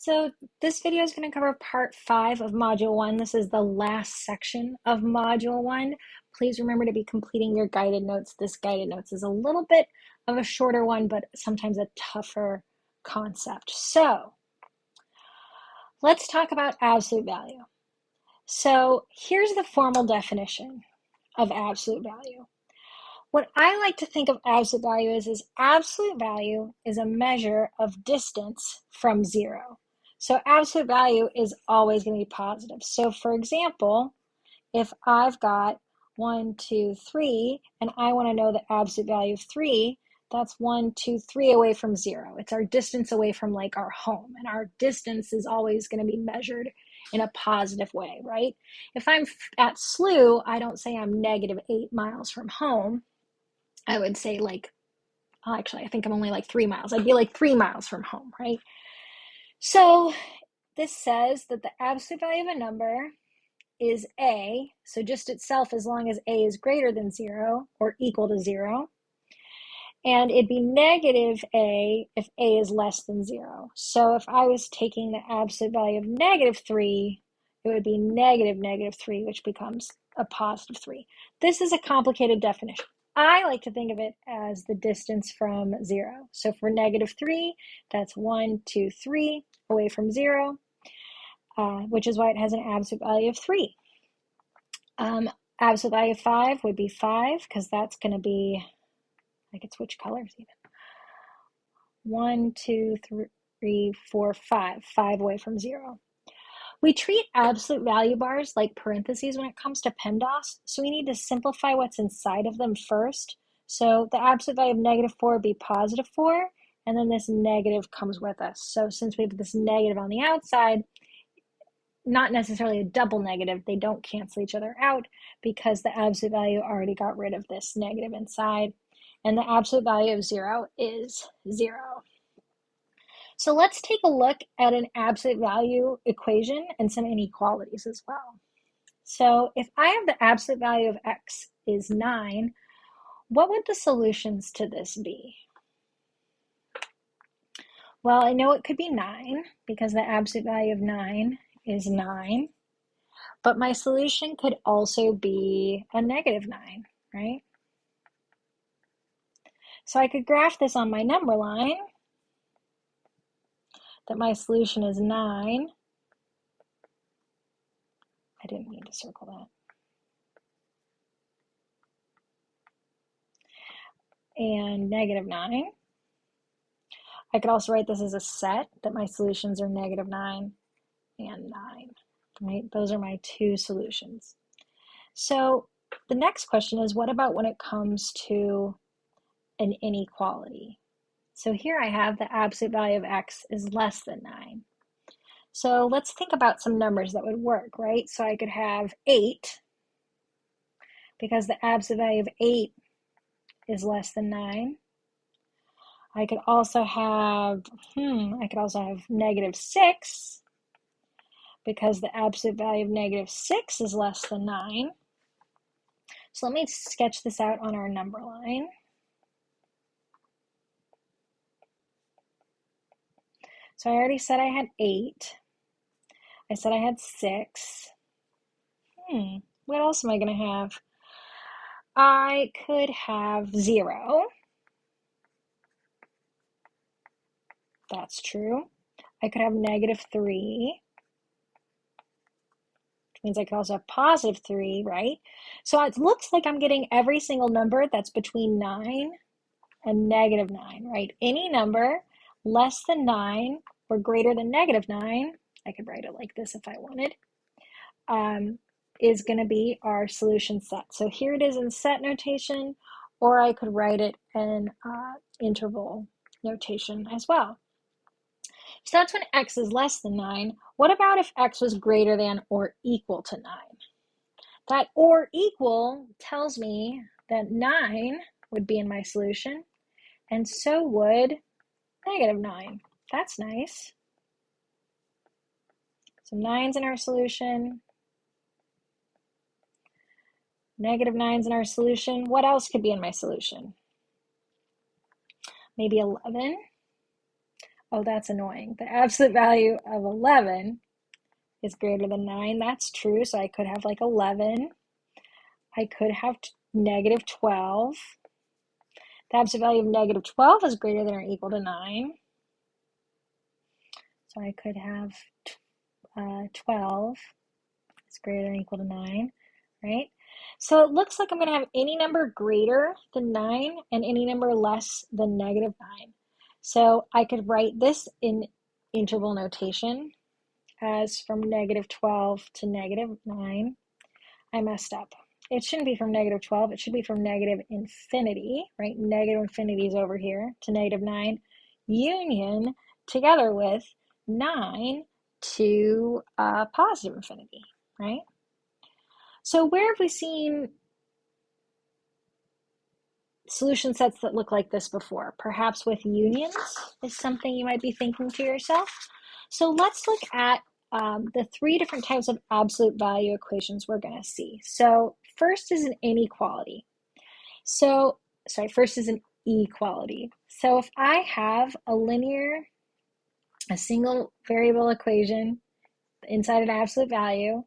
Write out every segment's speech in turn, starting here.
So this video is going to cover part 5 of Module 1. This is the last section of Module 1. Please remember to be completing your guided notes. This guided notes is a little bit of a shorter one, but sometimes a tougher concept. So let's talk about absolute value. So here's the formal definition of absolute value. What I like to think of absolute value is absolute value is a measure of distance from zero. So absolute value is always going to be positive. So for example, if I've got 1, 2, 3, and I want to know the absolute value of 3, that's 1, 2, 3 away from 0. It's our distance away from like our home, and our distance is always going to be measured in a positive way, right? If I'm at SLU, I don't say I'm -8 miles from home. I would say like, actually, I think I'm only like 3 miles. I'd be like 3 miles from home, right? So this says that the absolute value of a number is a, so just itself as long as a is greater than 0 or equal to 0. And it'd be negative a if a is less than 0. So if I was taking the absolute value of -3, it would be -3, which becomes a +3. This is a complicated definition. I like to think of it as the distance from 0. So for -3, that's 1, 2, 3 away from 0, which is why it has an absolute value of 3. Absolute value of 5 would be 5, because that's going to be, I could switch colors even. 1, 2, 3, 4, 5. 5 away from 0. We treat absolute value bars like parentheses when it comes to PEMDAS, so we need to simplify what's inside of them first. So the absolute value of -4 would be +4, and then this negative comes with us. So since we have this negative on the outside, not necessarily a double negative, they don't cancel each other out because the absolute value already got rid of this negative inside, and the absolute value of 0 is 0. So let's take a look at an absolute value equation and some inequalities as well. So if I have the absolute value of x is 9, what would the solutions to this be? Well, I know it could be 9 because the absolute value of 9 is 9, but my solution could also be a -9, right? So I could graph this on my number line, that my solution is 9. I didn't mean to circle that. And -9. I could also write this as a set, that my solutions are -9 and 9, right? Those are my two solutions. So the next question is, what about when it comes to an inequality? So here I have the absolute value of x is less than 9. So let's think about some numbers that would work, right? So I could have 8, because the absolute value of 8 is less than 9. I could also have, -6, because the absolute value of -6 is less than 9. So let me sketch this out on our number line. So I already said I had 8. I said I had 6. What else am I going to have? I could have 0. That's true. I could have -3. Which means I could also have +3, right? So it looks like I'm getting every single number that's between 9 and -9, right? Any number less than 9 or greater than -9, I could write it like this if I wanted, is going to be our solution set. So here it is in set notation, or I could write it in interval notation as well. So that's when x is less than 9. What about if x was greater than or equal to 9? That or equal tells me that 9 would be in my solution, and so would -9. That's nice. So 9's in our solution. -9's in our solution. What else could be in my solution? Maybe 11. Oh, that's annoying. The absolute value of 11 is greater than 9. That's true. So I could have like 11. I could have negative 12. The absolute value of negative 12 is greater than or equal to 9. So I could have 12 is greater than or equal to 9, right? So it looks like I'm going to have any number greater than 9 and any number less than negative 9. So I could write this in interval notation as from negative 12 to negative 9. I messed up. It shouldn't be from negative 12. It should be from negative infinity, right? Negative infinity is over here to negative 9, union together with 9 to positive infinity, right? So where have we seen solution sets that look like this before? Perhaps with unions is something you might be thinking to yourself. So let's look at the 3 different types of absolute value equations we're going to see. So first is an inequality. First is an equality. So if I have a single variable equation inside an absolute value,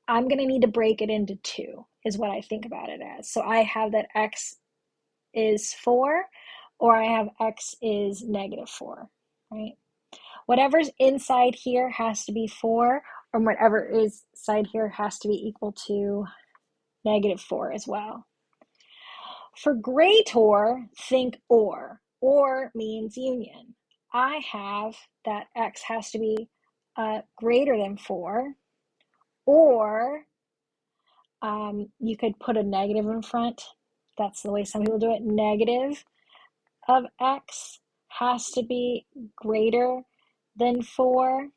I'm going to need to break it into 2, is what I think about it as. So I have that x is 4, or I have x is negative 4, right? Whatever's inside here has to be 4, or whatever is inside here has to be equal to negative 4 as well. For greater, think or. Or means union. I have that x has to be greater than 4, or you could put a negative in front. That's the way some people do it. Negative of x has to be greater than 4.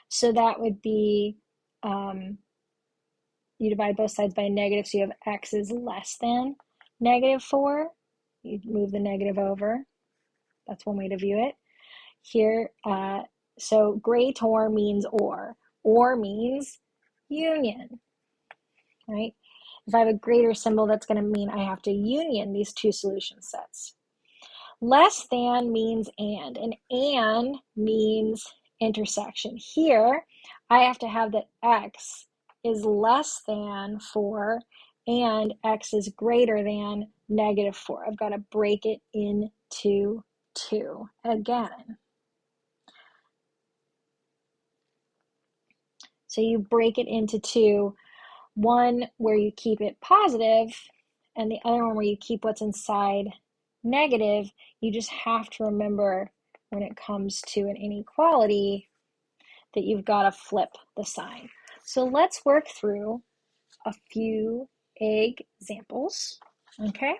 So that would be, you divide both sides by a negative, so you have x is less than negative 4. You move the negative over. That's one way to view it. Here, so greater means or means union, right? If I have a greater symbol, that's going to mean I have to union these 2 solution sets. Less than means and means intersection. Here, I have to have that x is less than 4 and x is greater than negative 4. I've got to break it into 2 again. So you break it into 2, one where you keep it positive and the other one where you keep what's inside negative. You just have to remember when it comes to an inequality that you've got to flip the sign. So let's work through a few examples, okay?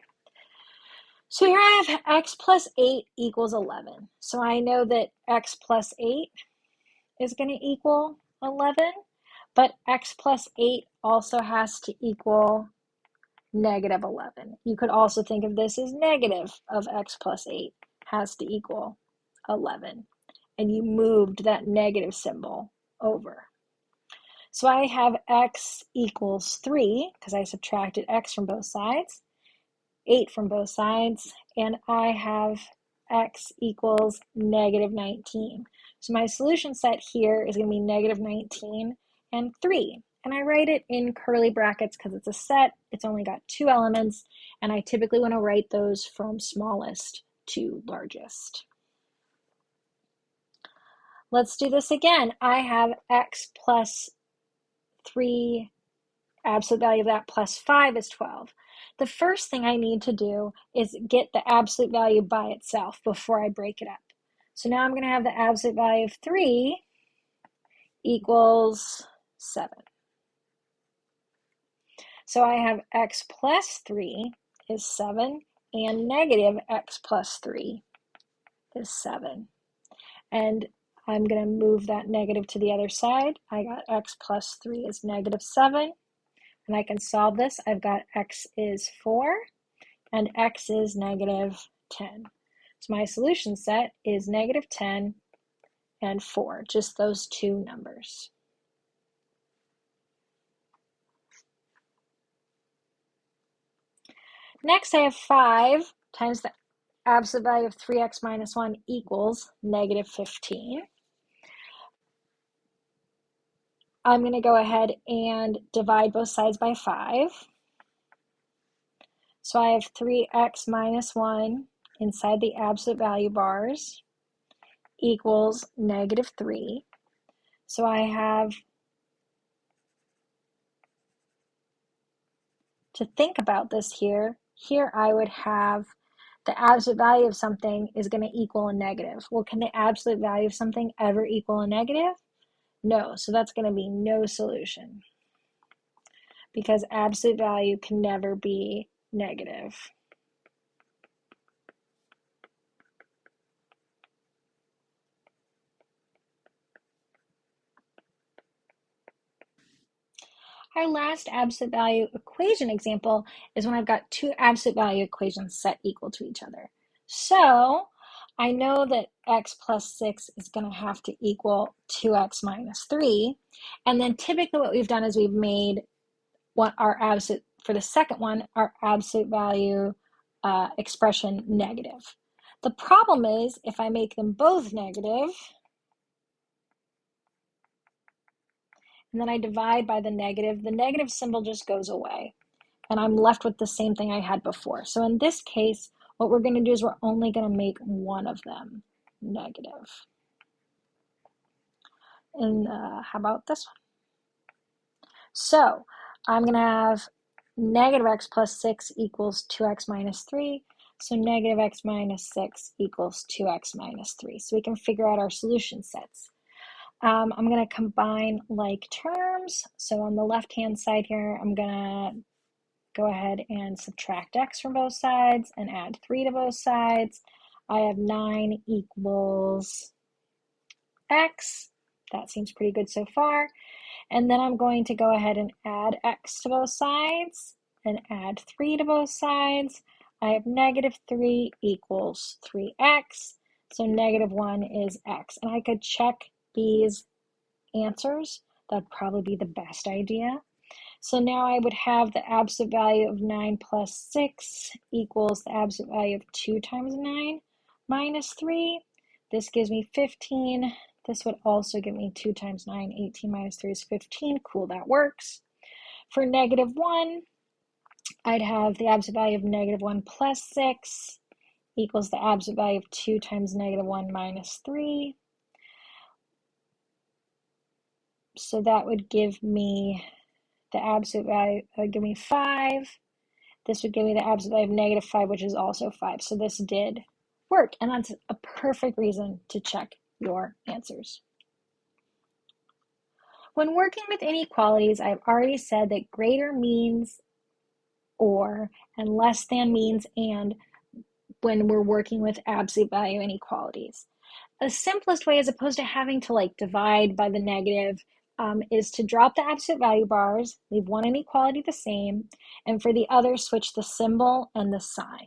So here I have x plus 8 equals 11. So I know that x plus 8 is going to equal 11, but x plus 8 also has to equal negative 11. You could also think of this as negative of x plus 8 has to equal 11. And you moved that negative symbol over. So I have x equals 3, because I subtracted x from both sides, 8 from both sides, and I have x equals negative 19. So my solution set here is going to be negative 19 and 3. And I write it in curly brackets because it's a set. It's only got 2 elements, and I typically want to write those from smallest to largest. Let's do this again. I have x plus 3, absolute value of that plus 5 is 12. The first thing I need to do is get the absolute value by itself before I break it up. So now I'm going to have the absolute value of 3 equals 7. So I have x plus 3 is 7, and negative x plus 3 is 7. And I'm going to move that negative to the other side. I got x plus 3 is negative 7. And I can solve this. I've got x is 4 and x is negative 10. So my solution set is negative 10 and 4, just those 2 numbers. Next, I have 5 times the absolute value of 3x minus 1 equals negative 15. I'm going to go ahead and divide both sides by 5. So I have 3x minus 1 inside the absolute value bars equals negative 3. So I have to think about this here. Here I would have the absolute value of something is going to equal a negative. Well, can the absolute value of something ever equal a negative? No, so that's going to be no solution because absolute value can never be negative. Our last absolute value equation example is when I've got two absolute value equations set equal to each other. So I know that x plus 6 is going to have to equal 2x minus 3. And then typically what we've done is we've made what our absolute, for the second one, our absolute value expression negative. The problem is if I make them both negative, and then I divide by the negative symbol just goes away. And I'm left with the same thing I had before. So in this case, what we're going to do is we're only going to make one of them negative. And how about this one? So I'm going to have negative x plus 6 equals 2x minus 3. So negative x minus 6 equals 2x minus 3. So we can figure out our solution sets. I'm going to combine like terms. So on the left-hand side here, I'm going to go ahead and subtract x from both sides and add 3 to both sides. I have 9 equals x. That seems pretty good so far. And then I'm going to go ahead and add x to both sides and add 3 to both sides. I have negative 3 equals 3x. So negative 1 is x. And I could check these answers. That'd probably be the best idea. So now I would have the absolute value of 9 plus 6 equals the absolute value of 2 times 9 minus 3. This gives me 15. This would also give me 2 times 9. 18 minus 3 is 15. Cool, that works. For negative 1, I'd have the absolute value of negative 1 plus 6 equals the absolute value of 2 times negative 1 minus 3. So that would give me the absolute value, would give me 5. This would give me the absolute value of negative 5, which is also 5. So this did work, and that's a perfect reason to check your answers. When working with inequalities, I've already said that greater means or and less than means and when we're working with absolute value inequalities. The simplest way, as opposed to having to like divide by the negative, is to drop the absolute value bars, leave one inequality the same, and for the other, switch the symbol and the sign.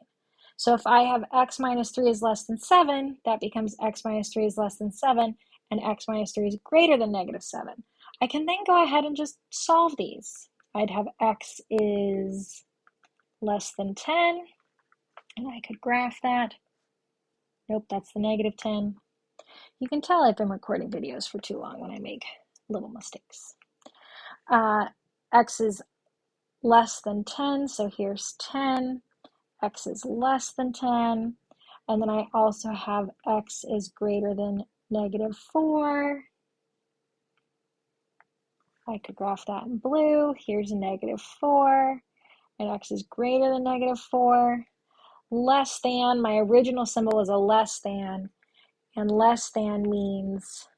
So if I have x minus 3 is less than 7, that becomes x minus 3 is less than 7, and x minus 3 is greater than negative 7. I can then go ahead and just solve these. I'd have x is less than 10, and I could graph that. Nope, that's the negative 10. You can tell I've been recording videos for too long when I make little mistakes. X is less than 10, so here's 10. X is less than 10. And then I also have x is greater than negative 4. I could graph that in blue. Here's a negative 4. And x is greater than negative 4. Less than, my original symbol is a less than. And less than means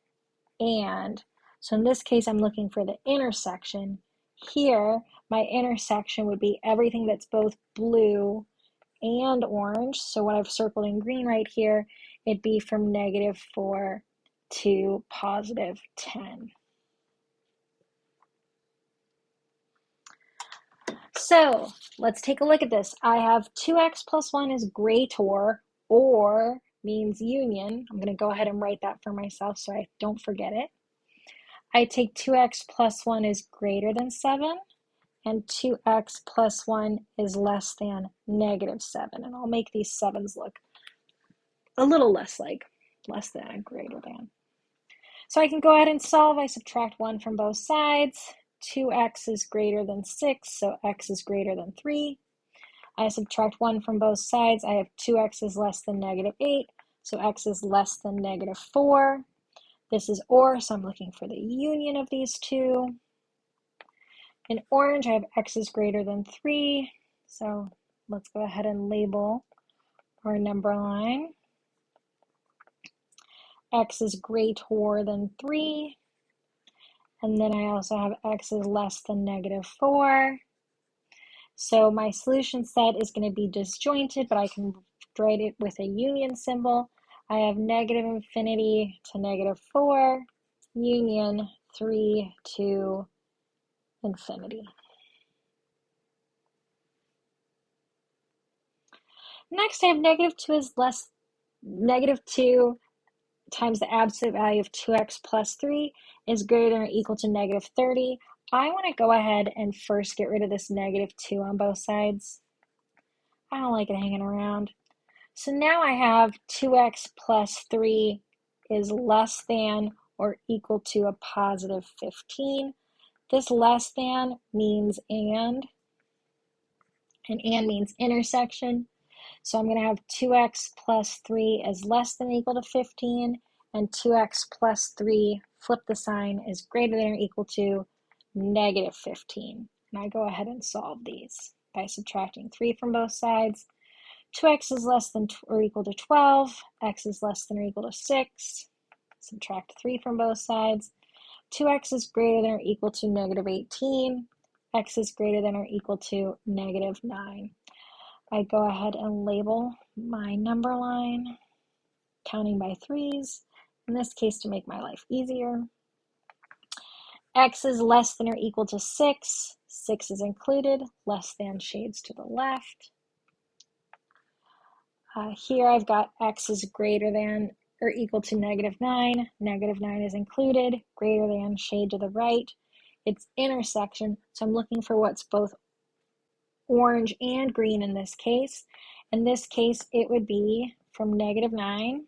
and. So in this case, I'm looking for the intersection. Here, my intersection would be everything that's both blue and orange. So what I've circled in green right here, it'd be from negative 4 to positive 10. So let's take a look at this. I have 2x plus 1 is greater, or means union. I'm going to go ahead and write that for myself so I don't forget it. I take 2x plus 1 is greater than 7, and 2x plus 1 is less than negative 7. And I'll make these 7s look a little less like, less than, greater than. So I can go ahead and solve. I subtract 1 from both sides. 2x is greater than 6, so x is greater than 3. I subtract 1 from both sides. I have 2x is less than negative 8, so x is less than negative 4. This is or, so I'm looking for the union of these two. In orange, I have x is greater than 3, so let's go ahead and label our number line. X is greater than 3, and then I also have x is less than negative 4. So my solution set is going to be disjointed, but I can write it with a union symbol. I have negative infinity to negative 4, union 3 to infinity. Next, I have negative 2 is less, negative 2 times the absolute value of 2x plus 3 is greater than or equal to negative 30. I want to go ahead and first get rid of this negative 2 on both sides. I don't like it hanging around. So now I have 2x plus 3 is less than or equal to a positive 15. This less than means and means intersection. So I'm going to have 2x plus 3 is less than or equal to 15, and 2x plus 3, flip the sign, is greater than or equal to negative 15. And I go ahead and solve these by subtracting 3 from both sides. 2x is less than or equal to 12, x is less than or equal to 6, subtract 3 from both sides. 2x is greater than or equal to negative 18, x is greater than or equal to negative 9. I go ahead and label my number line, counting by threes, in this case to make my life easier. X is less than or equal to 6, 6 is included, less than shades to the left. Here I've got x is greater than or equal to negative 9, negative 9 is included, greater than, shade to the right. It's intersection, so I'm looking for what's both orange and green in this case. In this case, it would be from negative 9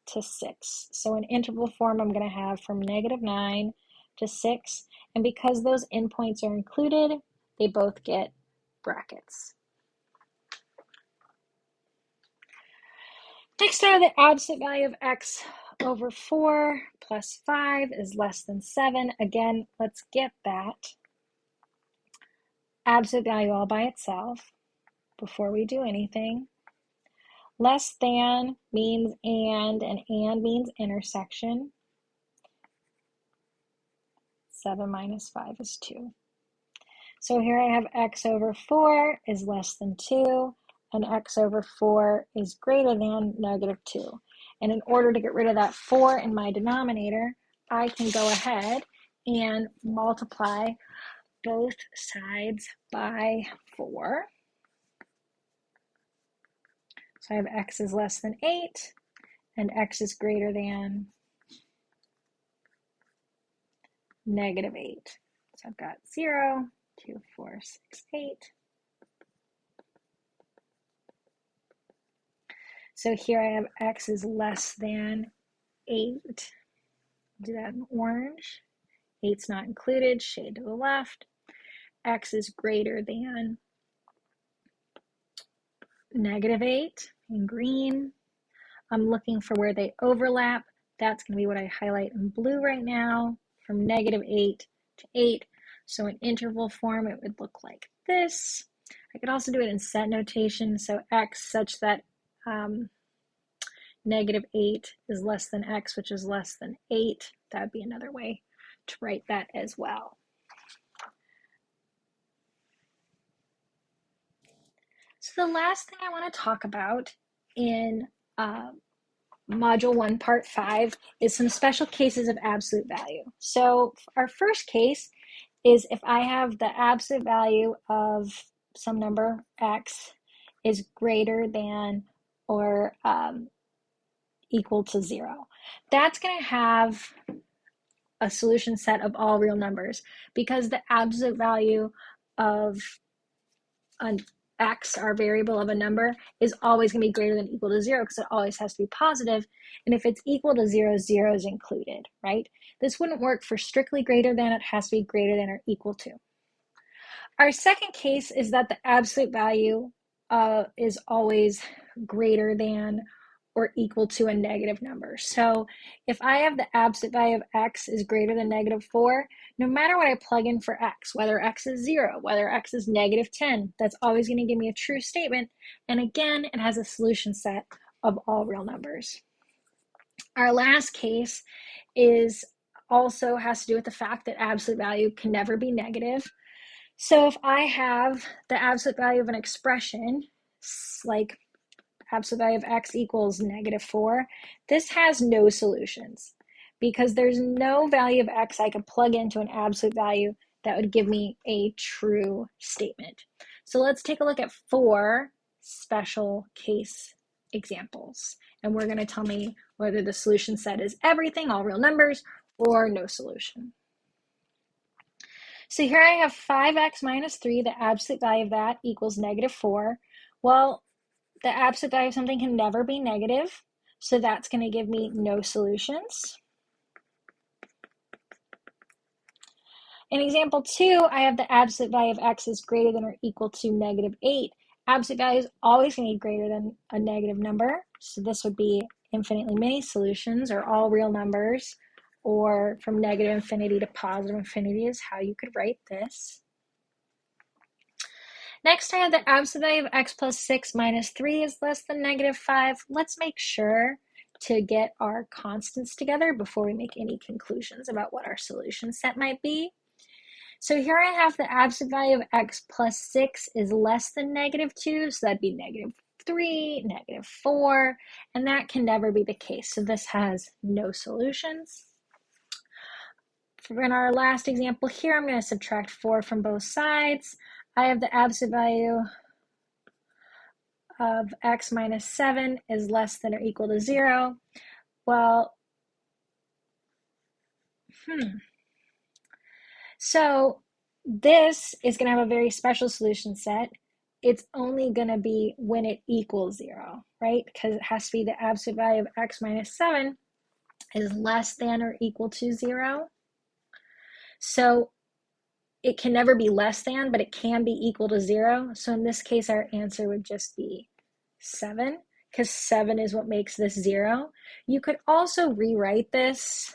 to 6. So in interval form, I'm going to have from negative 9 to 6. And because those endpoints are included, they both get brackets. Next are the absolute value of x over 4 plus 5 is less than 7. Again, let's get that absolute value all by itself before we do anything. Less than means and means intersection. 7 minus 5 is 2. So here I have x over 4 is less than 2, and x over 4 is greater than negative 2. And in order to get rid of that 4 in my denominator, I can go ahead and multiply both sides by 4. So I have x is less than 8, and x is greater than negative 8. So I've got 0, 2, 4, 6, 8. So here I have x is less than 8. Do that in orange. 8's not included, shade to the left. X is greater than negative 8 in green. I'm looking for where they overlap. That's going to be what I highlight in blue right now, from negative 8 to 8. So in interval form, it would look like this. I could also do it in set notation, so x such that negative 8 is less than x, which is less than 8. That would be another way to write that as well. So the last thing I want to talk about in Module 1, Part 5 is some special cases of absolute value. So our first case is if I have the absolute value of some number x is greater than or equal to 0. That's going to have a solution set of all real numbers because the absolute value of x, our variable of a number, is always going to be greater than or equal to 0 because it always has to be positive. And if it's equal to 0, 0 is included, right? This wouldn't work for strictly greater than. It has to be greater than or equal to. Our second case is that the absolute value is always greater than or equal to a negative number. So if I have the absolute value of x is greater than -4, no matter what I plug in for x, whether x is 0, whether x is -10, that's always going to give me a true statement. And again, it has a solution set of all real numbers. Our last case is also has to do with the fact that absolute value can never be negative. So if I have the absolute value of an expression, like absolute value of x equals -4, this has no solutions because there's no value of x I could plug into an absolute value that would give me a true statement. So let's take a look at 4 special case examples. And we're going to tell me whether the solution set is everything, all real numbers, or no solution. So here I have 5x minus 3, the absolute value of that equals -4. Well, the absolute value of something can never be negative, so that's going to give me no solutions. In example 2, I have the absolute value of x is greater than or equal to -8. Absolute value is always going to be greater than a negative number, so this would be infinitely many solutions, or all real numbers, or from -infinity to +infinity is how you could write this. Next, I have the absolute value of x plus 6 minus 3 is less than -5. Let's make sure to get our constants together before we make any conclusions about what our solution set might be. So here I have the absolute value of x plus 6 is less than -2, so that'd be -3, -4, and that can never be the case. So this has no solutions. In our last example here, I'm going to subtract 4 from both sides. I have the absolute value of x minus 7 is less than or equal to 0. Well, so this is going to have a very special solution set. It's only going to be when it equals 0, right? Because it has to be the absolute value of x minus 7 is less than or equal to 0. So it can never be less than, but it can be equal to 0. So in this case, our answer would just be 7, because 7 is what makes this 0. You could also rewrite this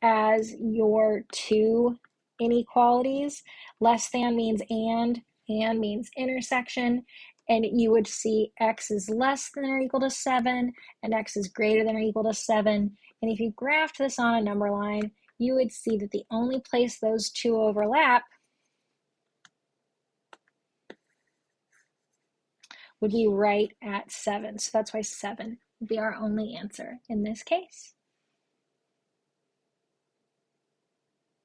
as your 2 inequalities. Less than means and means intersection, and you would see x is less than or equal to 7, and x is greater than or equal to 7. And if you graphed this on a number line, you would see that the only place those two overlap would be right at 7. So that's why 7 would be our only answer in this case.